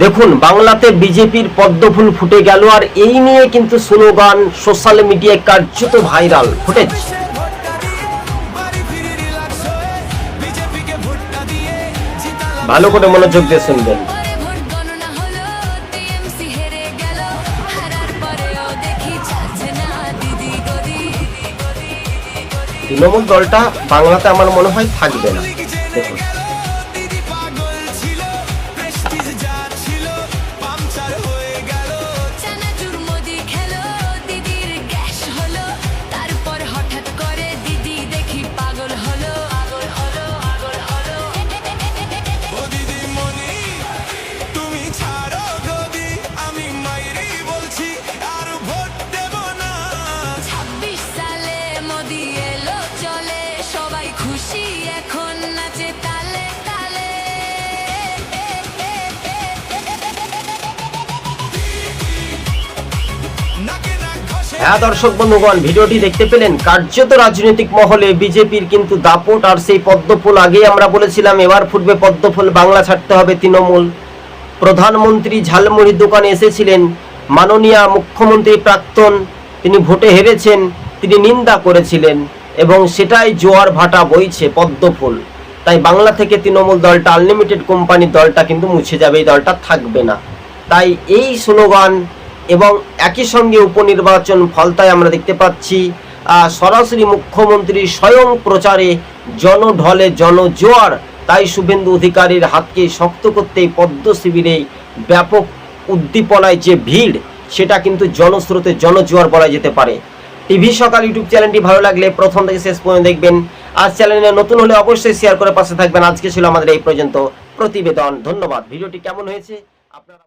দেখুন, বাংলাতে বিজেপির পদ্মফুল ফুটে গেল, আর এই নিয়ে কিন্তু স্লোগান সোশ্যাল মিডিয়ায় কার্যত ভাইরাল ফুটেজ। ভালো করে মনোযোগ দিয়ে শুনবেন। তৃণমূল দলটা বাংলাতে আমার মনে হয় থাকবে না। দেখুন, হ্যাঁ দর্শক বন্ধুগণ, ভিডিওটি দেখতে পেলেন। কার্যত রাজনৈতিক মহলে বিজেপির কিন্তু দাপট, আর সেই পদ্মফুল আগেই আমরা বলেছিলাম এবার ফুটবে পদ্মফুল, বাংলা ছাড়তে হবে তৃণমূল। প্রধানমন্ত্রী ঝালমুড়ির দোকানে এসেছিলেন, মাননীয় মুখ্যমন্ত্রী প্রাক্তন, তিনি ভোটে হেরেছেন, তিনি নিন্দা করেছিলেন এবং সেটাই জোয়ার ভাটা বইছে পদ্মফুল। তাই বাংলা থেকে তৃণমূল দলটা, আনলিমিটেড কোম্পানির দলটা কিন্তু মুছে যাবে, এই দলটা থাকবে না। তাই এই স্লোগান এবং একই সঙ্গে উপনির্বাচন ফলতায় আমরা দেখতে পাচ্ছি সরাসরি মুখ্যমন্ত্রীর স্বয়ং প্রচারে জনঢলে জনজোয়ার। তাই শুভেন্দু অধিকারীর হাতকে শক্ত করতে পদ্ম শিবিরে ব্যাপক উদ্দীপনায় যে ভিড়, সেটা কিন্তু জনস্রোতে জনজোয়ার বলা যেতে পারে। টিভি সকাল ইউটিউব চ্যানেলটি ভালো লাগলে প্রথম থেকে শেষ পর্যন্ত দেখবেন। আর চ্যানেলে নতুন হলে অবশ্যই শেয়ার করে পাশে থাকবেন। আজকে ছিল আমাদের এই পর্যন্ত প্রতিবেদন। ধন্যবাদ। ভিডিওটি কেমন হয়েছে আপনারা